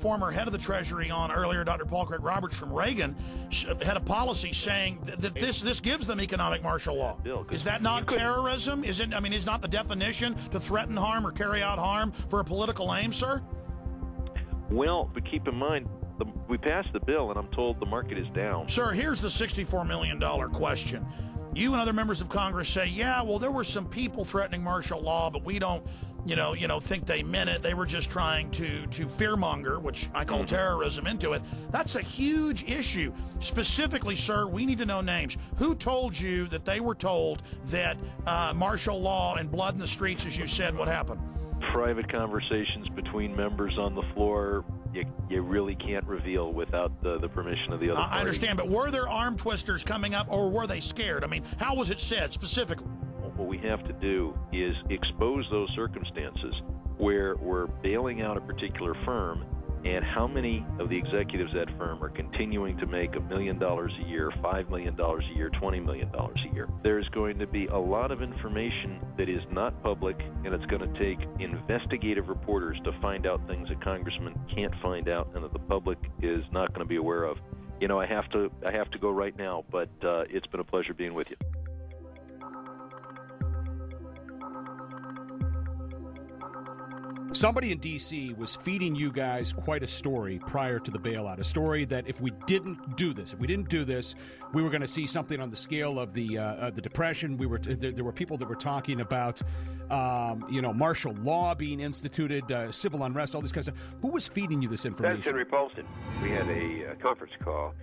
former head of the Treasury on earlier, Dr. Paul Craig Roberts from Reagan, had a policy saying that this gives them economic martial law. Is that not terrorism? Is not the definition to threaten harm or carry out harm for a political aim, sir? Well, but keep in mind, we passed the bill, and I'm told the market is down. Sir, here's the $64 million question. You and other members of Congress say, yeah, well, there were some people threatening martial law, but we don't, think they meant it. They were just trying to fearmonger, which I call terrorism, into it. That's a huge issue. Specifically, sir, we need to know names. Who told you that they were told that martial law and blood in the streets, as you said, would happen? Private conversations between members on the floor, you really can't reveal without the permission of the other party. I understand, but were there arm twisters coming up, or were they scared? I mean, how was it said specifically? What we have to do is expose those circumstances where we're bailing out a particular firm, and how many of the executives at that firm are continuing to make $1 million a year, $5 million a year, $20 million a year. There's going to be a lot of information that is not public, and it's going to take investigative reporters to find out things that congressmen can't find out and that the public is not going to be aware of. I have to go right now, but it's been a pleasure being with you. Somebody in D.C. was feeding you guys quite a story prior to the bailout, a story that if we didn't do this, we were going to see something on the scale of the Depression. There were people that were talking about, martial law being instituted, civil unrest, all this kind of stuff. Who was feeding you this information? That's Henry Paulson. We had a conference call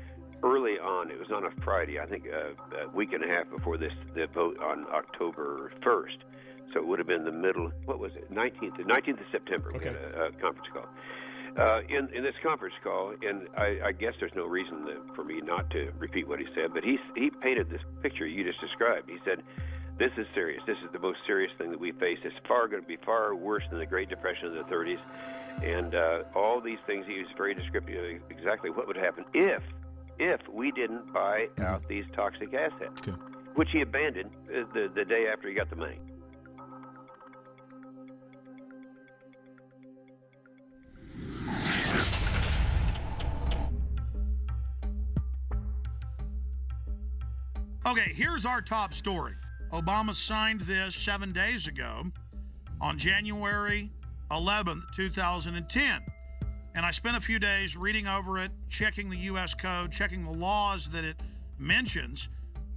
early on. It was on a Friday, I think a week and a half before the vote on October 1st. So it would have been the middle, what was it, 19th of September, okay. We had a conference call. In this conference call, and I guess there's no reason for me not to repeat what he said, but he painted this picture you just described. He said, this is serious. This is the most serious thing that we face. It's going to be far worse than the Great Depression of the 30s. And all these things, he was very descriptive of exactly what would happen if we didn't buy out these toxic assets, okay. Which he abandoned the day after he got the money. Okay, here's our top story. Obama signed this 7 days ago on January 11th, 2010. And I spent a few days reading over it, checking the U.S. code, checking the laws that it mentions,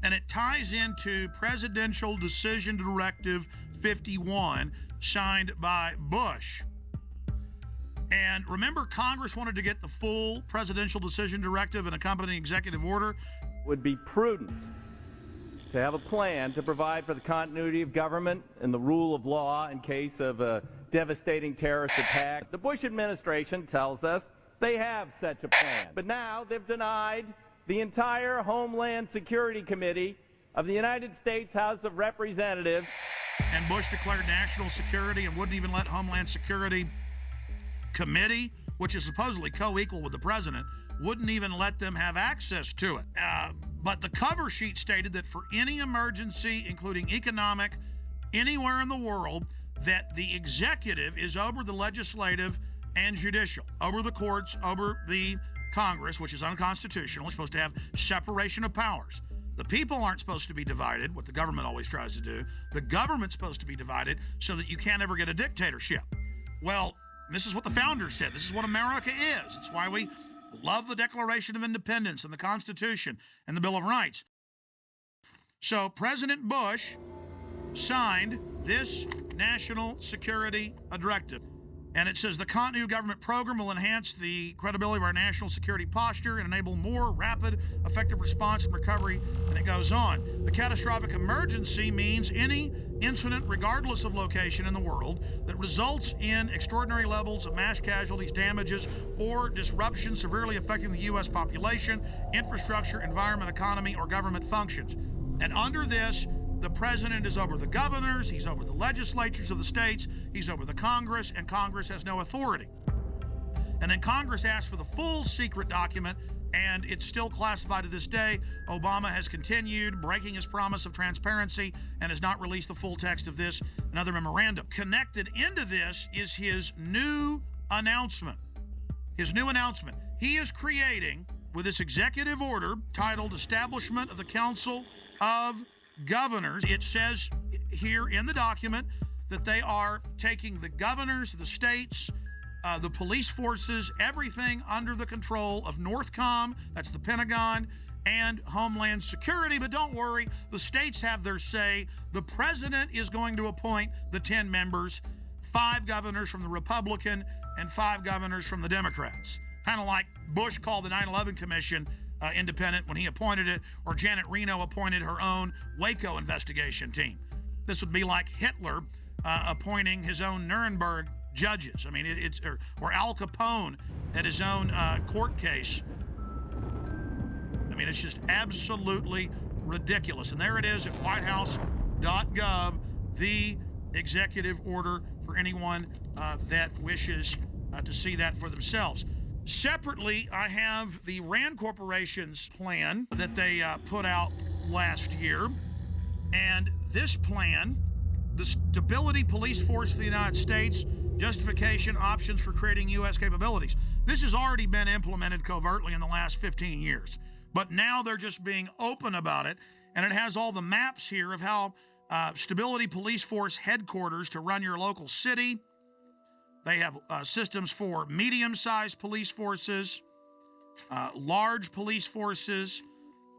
and it ties into Presidential Decision Directive 51, signed by Bush. And remember, Congress wanted to get the full Presidential Decision Directive and accompanying executive order. Would be prudent to have a plan to provide for the continuity of government and the rule of law in case of a devastating terrorist attack. The Bush administration tells us they have such a plan. But now they've denied the entire Homeland Security Committee of the United States House of Representatives. And Bush declared national security and wouldn't even let Homeland Security Committee, which is supposedly co-equal with the president, wouldn't even let them have access to it. But the cover sheet stated that for any emergency, including economic, anywhere in the world, that the executive is over the legislative and judicial, over the courts, over the Congress, which is unconstitutional. It's supposed to have separation of powers. The people aren't supposed to be divided, what the government always tries to do. The government's supposed to be divided so that you can't ever get a dictatorship. Well, this is what the founders said. This is what America is. It's why we love the Declaration of Independence and the Constitution and the Bill of Rights. So President Bush signed this national security directive. And it says the continuity of government program will enhance the credibility of our national security posture and enable more rapid, effective response and recovery. And it goes on. The catastrophic emergency means any incident, regardless of location in the world, that results in extraordinary levels of mass casualties, damages, or disruption severely affecting the U.S. population, infrastructure, environment, economy, or government functions. And under this, the president is over the governors, he's over the legislatures of the states, he's over the Congress, and Congress has no authority. And then Congress asked for the full secret document, and it's still classified to this day. Obama has continued breaking his promise of transparency and has not released the full text of this and other memorandum. Connected into this is his new announcement. his new announcement. He is creating, with this executive order titled Establishment of the Council of Governors, it says here in the document that they are taking the governors, the states, the police forces, everything under the control of NORTHCOM, that's the Pentagon, and Homeland Security. But don't worry, the states have their say. The president is going to appoint the 10 members, 5 governors from the Republican and 5 governors from the Democrats. Kind of like Bush called the 9/11 Commission independent when he appointed it, or Janet Reno appointed her own Waco investigation team. This would be like Hitler appointing his own Nuremberg judges. I mean, or Al Capone at his own court case. I mean, it's just absolutely ridiculous. And there it is at whitehouse.gov, the executive order for anyone that wishes to see that for themselves. Separately, I have the Rand Corporation's plan that they put out last year. And this plan, the Stability Police Force of the United States, justification, options for creating U.S. capabilities. This has already been implemented covertly in the last 15 years. But now they're just being open about it. And it has all the maps here of how Stability Police Force headquarters to run your local city. They have systems for medium-sized police forces, large police forces.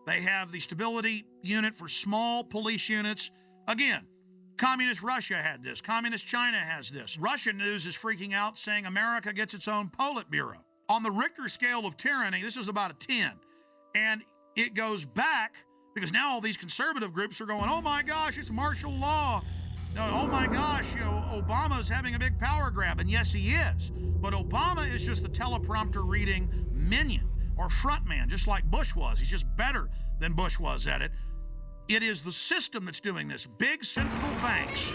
They have the Stability Unit for small police units. Again, Communist Russia had this. Communist China has this. Russian news is freaking out, saying America gets its own Politburo. On the Richter scale of tyranny, this is about a 10. And it goes back, because now all these conservative groups are going, oh my gosh, it's martial law. Oh my gosh, Obama's having a big power grab. And yes, he is. But Obama is just the teleprompter reading minion or frontman, just like Bush was. He's just better than Bush was at it. It is the system that's doing this. Big central banks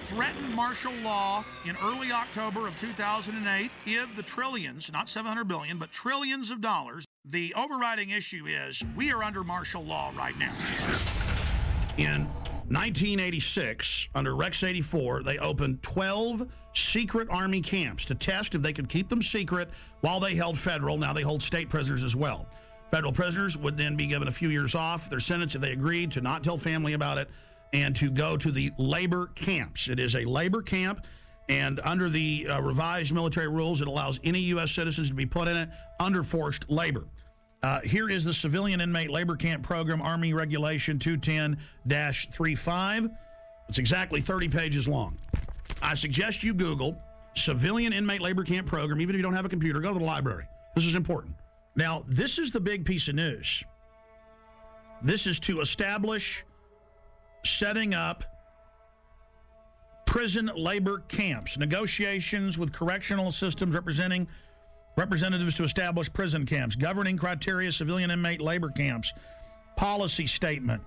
threatened martial law in early October of 2008. Give the trillions, not 700 billion, but trillions of dollars. The overriding issue is we are under martial law right now. In 1986, under Rex 84, they opened 12 secret Army camps to test if they could keep them secret while they held federal. Now they hold state prisoners as well. Federal prisoners would then be given a few years off their sentence if they agreed to not tell family about it and to go to the labor camps. It is a labor camp, and under the revised military rules, it allows any U.S. citizens to be put in it under forced labor. Here is the Civilian Inmate Labor Camp Program, Army Regulation 210-35. It's exactly 30 pages long. I suggest you Google Civilian Inmate Labor Camp Program. Even if you don't have a computer, go to the library. This is important. Now, this is the big piece of news. This is to establish setting up prison labor camps, negotiations with correctional systems representatives to establish prison camps, governing criteria, civilian inmate labor camps, policy statement,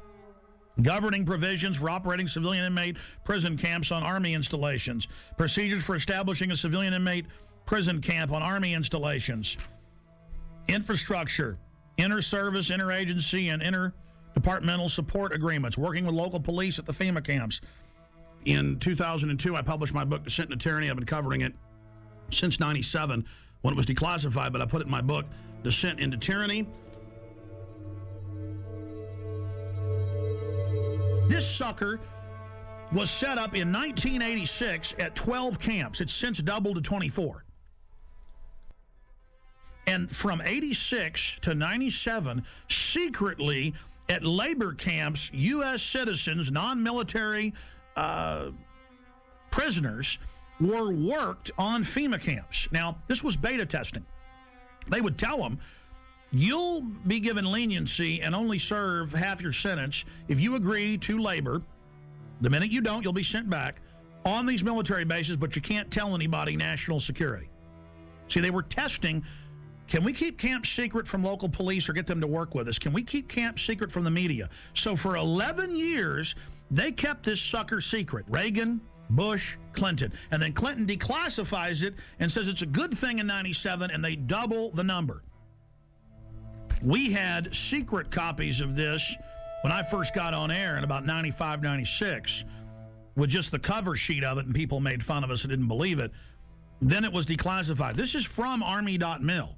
governing provisions for operating civilian inmate prison camps on Army installations, procedures for establishing a civilian inmate prison camp on Army installations, infrastructure, inter-service, interagency, and interdepartmental support agreements, working with local police at the FEMA camps. In 2002, I published my book, Descent into Tyranny. I've been covering it since 97 when it was declassified, but I put it in my book, Descent into Tyranny. This sucker was set up in 1986 at 12 camps. It's since doubled to 24. And from 86 to 97, secretly at labor camps, U.S. citizens, non-military prisoners, were worked on FEMA camps. Now, this was beta testing. They would tell them, you'll be given leniency and only serve half your sentence if you agree to labor. The minute you don't, you'll be sent back on these military bases, but you can't tell anybody national security. See, they were testing, can we keep camp secret from local police or get them to work with us? Can we keep camp secret from the media? So for 11 years, they kept this sucker secret. Reagan, Bush, Clinton. And then Clinton declassifies it and says it's a good thing in 97, and they double the number. We had secret copies of this when I first got on air in about 95, 96, with just the cover sheet of it, and people made fun of us and didn't believe it. Then it was declassified. This is from Army.mil.